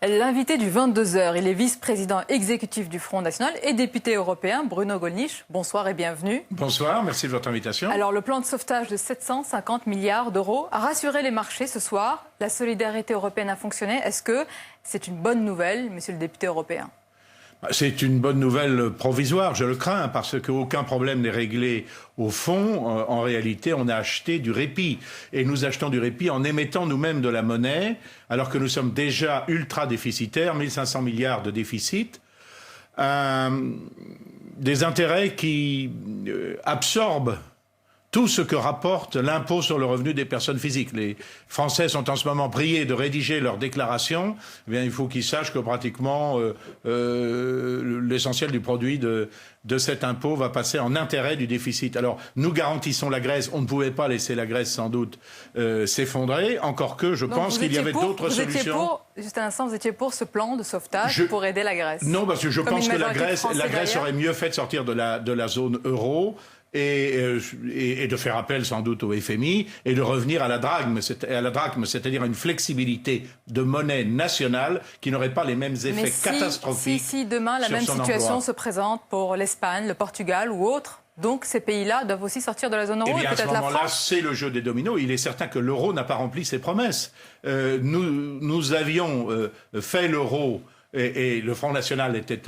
L'invité du 22h, il est vice-président exécutif du Front National et député européen, Bruno Gollnisch. Bonsoir et bienvenue. Bonsoir, merci de votre invitation. Alors, le plan de sauvetage de 750 milliards d'euros a rassuré les marchés ce soir. La solidarité européenne a fonctionné. Est-ce que c'est une bonne nouvelle, monsieur le député européen ? C'est une bonne nouvelle provisoire, je le crains, parce qu'aucun problème n'est réglé au fond. En réalité, on a acheté du répit. Et nous achetons du répit en émettant nous-mêmes de la monnaie, alors que nous sommes déjà ultra déficitaires, 1500 milliards de déficit. Des intérêts qui absorbent tout ce que rapporte l'impôt sur le revenu des personnes physiques. Les Français sont en ce moment priés de rédiger leurs déclarations. Eh bien, il faut qu'ils sachent que pratiquement l'essentiel du produit de cet impôt va passer en intérêt du déficit. Alors, nous garantissons la Grèce. On ne pouvait pas laisser la Grèce, sans doute, s'effondrer. Encore que je pense qu'il y avait d'autres solutions. Juste un instant, vous étiez pour ce plan de sauvetage pour aider la Grèce? Non, parce que je pense que la Grèce aurait mieux fait de sortir de la zone euro. Et de faire appel sans doute au FMI et de revenir à la drachme, c'est-à-dire à une flexibilité de monnaie nationale qui n'aurait pas les mêmes effets catastrophiques. Si demain la même situation se présente pour l'Espagne, le Portugal ou autres, donc ces pays-là doivent aussi sortir de la zone euro et peut-être la France. À ce moment-là, c'est le jeu des dominos. Il est certain que l'euro n'a pas rempli ses promesses. Nous avions fait l'euro. Et le Front National était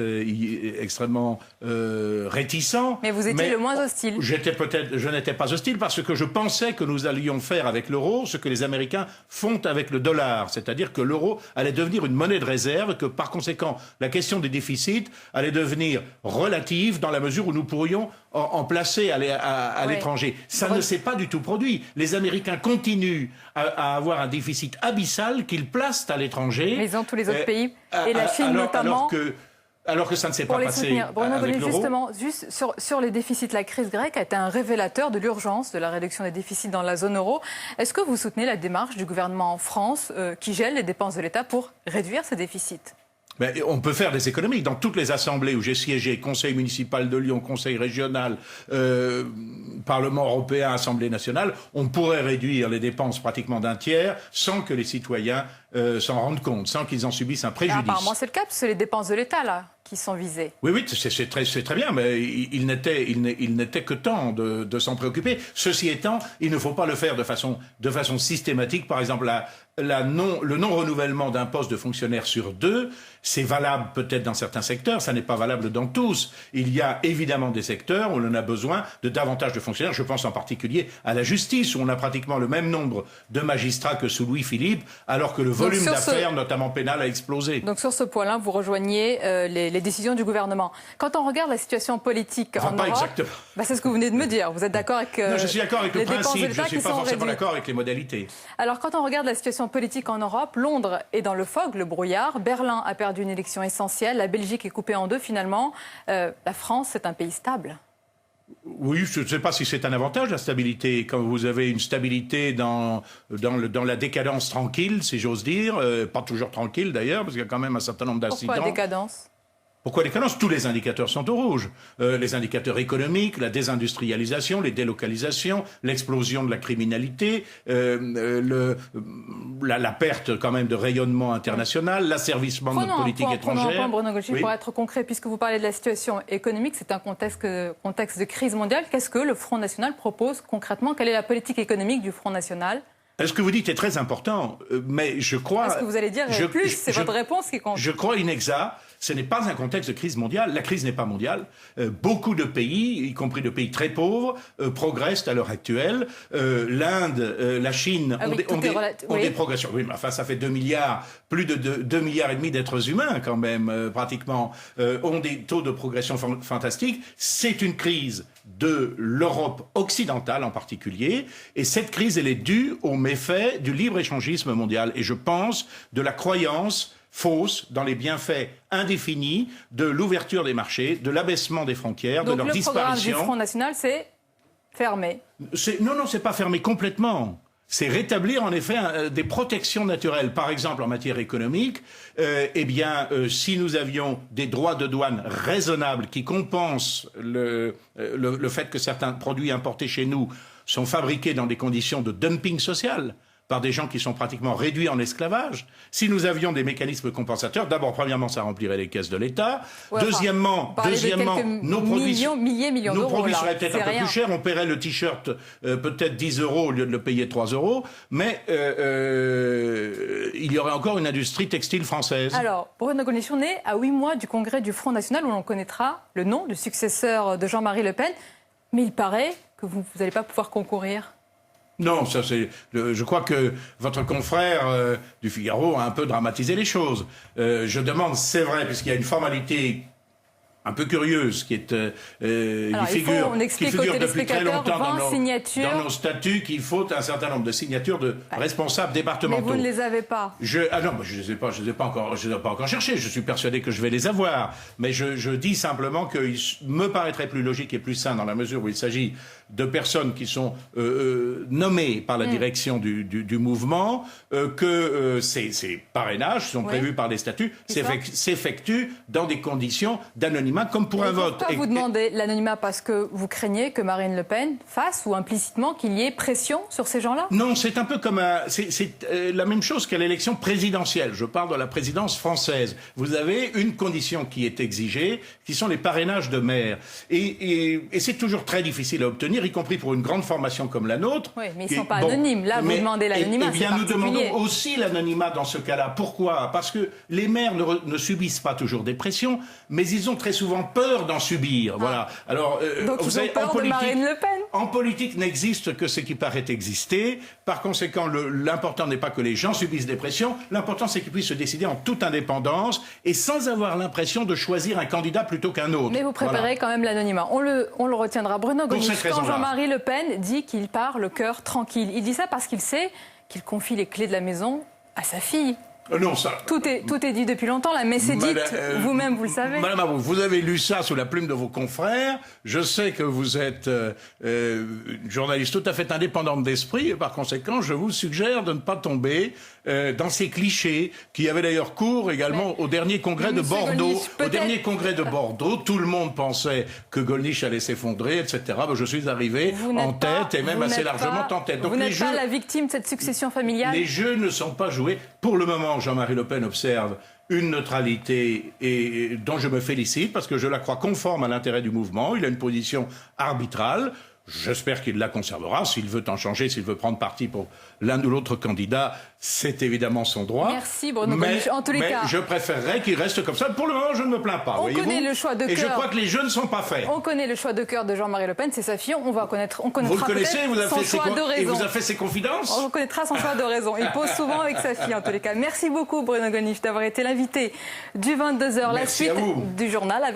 extrêmement réticent. Mais vous étiez le moins hostile. Je n'étais pas hostile parce que je pensais que nous allions faire avec l'euro ce que les Américains font avec le dollar. C'est-à-dire que l'euro allait devenir une monnaie de réserve, que par conséquent, la question des déficits allait devenir relative dans la mesure où nous pourrions en placer à l'étranger. Ça ne s'est pas du tout produit. Les Américains continuent à avoir un déficit abyssal qu'ils placent à l'étranger. Mais ils ont tous les autres pays. Et la Chine notamment. Alors que ça ne s'est pas passé avec l'euro. Justement, juste sur les déficits, la crise grecque a été un révélateur de l'urgence de la réduction des déficits dans la zone euro. Est-ce que vous soutenez la démarche du gouvernement en France qui gèle les dépenses de l'État pour réduire ces déficits ? Mais on peut faire des économies. Dans toutes les assemblées où j'ai siégé, conseil municipal de Lyon, conseil régional, Parlement européen, Assemblée nationale, on pourrait réduire les dépenses pratiquement d'un tiers sans que les citoyens s'en rendent compte, sans qu'ils en subissent un préjudice. Apparemment, c'est le cas, parce que c'est les dépenses de l'État, là, qui sont visées. Oui, c'est très bien, mais il n'était que temps de s'en préoccuper. Ceci étant, il ne faut pas le faire de façon systématique. Par exemple, le non-renouvellement d'un poste de fonctionnaire sur 2, c'est valable peut-être dans certains secteurs, ça n'est pas valable dans tous. Il y a évidemment des secteurs où on a besoin de davantage de fonctionnaires. Je pense en particulier à la justice, où on a pratiquement le même nombre de magistrats que sous Louis-Philippe, alors que le volume d'affaires, notamment pénales, a explosé. Donc sur ce point-là, vous rejoignez les décisions du gouvernement. Quand on regarde la situation politique en Europe, exactement. C'est ce que vous venez de me dire. Vous êtes d'accord avec non, je suis d'accord avec le principe, je ne suis pas forcément réduites. d'accord avec les modalités. Alors quand on regarde la situation politique en Europe, Londres est dans le fog, le brouillard. Berlin a perdu une élection essentielle. La Belgique est coupée en deux finalement. La France, c'est un pays stable. Oui, je ne sais pas si c'est un avantage, la stabilité. Quand vous avez une stabilité dans la décadence tranquille, si j'ose dire, pas toujours tranquille d'ailleurs, parce qu'il y a quand même un certain nombre d'incidents. Pourquoi décadence ? Pourquoi décadence ? Tous les indicateurs sont au rouge. Les indicateurs économiques, la désindustrialisation, les délocalisations, l'explosion de la criminalité, la perte quand même de rayonnement international, l'asservissement de notre politique étrangère. Prenons un point, Bruno Gollnisch, pour être concret, puisque vous parlez de la situation économique, c'est un contexte de crise mondiale. Qu'est-ce que le Front National propose concrètement ? Quelle est la politique économique du Front National ? Ce que vous dites est très important, mais je crois... Est-ce que vous allez dire plus ? C'est votre réponse qui compte. Je crois inexact. Ce n'est pas un contexte de crise mondiale. La crise n'est pas mondiale. Beaucoup de pays, y compris de pays très pauvres, progressent à l'heure actuelle. L'Inde, la Chine ont des progressions. Oui, mais enfin, ça fait 2 milliards, plus de 2 milliards et demi d'êtres humains quand même, pratiquement, ont des taux de progression fantastiques. C'est une crise de l'Europe occidentale en particulier. Et cette crise, elle est due aux méfaits du libre-échangisme mondial. Et je pense de la croyance fausse dans les bienfaits indéfinis de l'ouverture des marchés, de l'abaissement des frontières, de leur disparition. Donc le programme du Front National, c'est fermé. Non, c'est pas fermé complètement. C'est rétablir en effet des protections naturelles. Par exemple, en matière économique, si nous avions des droits de douane raisonnables qui compensent le fait que certains produits importés chez nous sont fabriqués dans des conditions de dumping social, par des gens qui sont pratiquement réduits en esclavage. Si nous avions des mécanismes compensateurs, d'abord, premièrement, ça remplirait les caisses de l'État. Ouais, deuxièmement, nos produits seraient peut-être un peu plus chers. On paierait le t-shirt peut-être 10 € au lieu de le payer 3 €. Mais il y aurait encore une industrie textile française. Alors, Bruno Gollnisch, on est à 8 mois du congrès du Front National où l'on connaîtra le nom du successeur de Jean-Marie Le Pen. Mais il paraît que vous n'allez pas pouvoir concourir. Non, ça c'est. Je crois que votre confrère du Figaro a un peu dramatisé les choses. Je demande, c'est vrai, puisqu'il y a une formalité un peu curieuse qui est qui figure depuis très longtemps dans nos statuts, qu'il faut un certain nombre de signatures de responsables départementaux. Mais vous ne les avez pas. Non, je les ai pas encore cherchés. Je suis persuadé que je vais les avoir. Mais je dis simplement qu'il me paraîtrait plus logique et plus sain dans la mesure où il s'agit de personnes qui sont nommées par la direction du mouvement, que ces parrainages sont prévus par les statuts, s'effectuent dans des conditions d'anonymat comme pour un vote. Pourquoi vous demandez l'anonymat? Parce que vous craignez que Marine Le Pen fasse, ou implicitement, qu'il y ait pression sur ces gens-là? Non, c'est un peu comme la même chose qu'à l'élection présidentielle. Je parle de la présidence française. Vous avez une condition qui est exigée, qui sont les parrainages de maires. Et c'est toujours très difficile à obtenir, y compris pour une grande formation comme la nôtre. Oui, mais ils ne sont pas anonymes. Là, vous demandez l'anonymat. Eh bien, nous demandons aussi l'anonymat dans ce cas-là. Pourquoi? Parce que les maires ne subissent pas toujours des pressions, mais ils ont très souvent peur d'en subir. Voilà. Alors, donc vous avez peur de Marine Le Pen? En politique, n'existe que ce qui paraît exister. Par conséquent, l'important n'est pas que les gens subissent des pressions. L'important, c'est qu'ils puissent se décider en toute indépendance et sans avoir l'impression de choisir un candidat plutôt qu'un autre. Mais vous préférez quand même l'anonymat. On le retiendra. Bruno Gollnisch, quand Jean-Marie Le Pen dit qu'il part le cœur tranquille, il dit ça parce qu'il sait qu'il confie les clés de la maison à sa fille. Non, ça. Tout est dit depuis longtemps, la messe est dite, vous-même vous le savez. Madame Abou, vous avez lu ça sous la plume de vos confrères. Je sais que vous êtes une journaliste tout à fait indépendante d'esprit et par conséquent, je vous suggère de ne pas tomber dans ces clichés qui avaient d'ailleurs cours également au dernier congrès de Bordeaux. Au dernier congrès de Bordeaux, tout le monde pensait que Gollnisch allait s'effondrer, etc. Je suis arrivé en tête et même assez largement en tête. Donc vous n'êtes pas la victime de cette succession familiale? Les jeux ne sont pas joués. Pour le moment, Jean-Marie Le Pen observe une neutralité dont je me félicite parce que je la crois conforme à l'intérêt du mouvement. Il a une position arbitrale. J'espère qu'il la conservera. S'il veut en changer, s'il veut prendre parti pour l'un ou l'autre candidat, c'est évidemment son droit. Merci Bruno Gollnisch. En tous les cas, je préférerais qu'il reste comme ça. Pour le moment, je ne me plains pas. On connaît le choix de cœur. Et je crois que les jeux ne sont pas faits. On connaît le choix de cœur de Jean-Marie Le Pen, c'est sa fille. On connaîtra vous le connaissez, son choix de raison. Il vous a fait ses confidences. On connaîtra son choix de raison. Il pose souvent avec sa fille, en tous les cas. Merci beaucoup Bruno Gollnisch d'avoir été l'invité du 22h. La suite du journal avec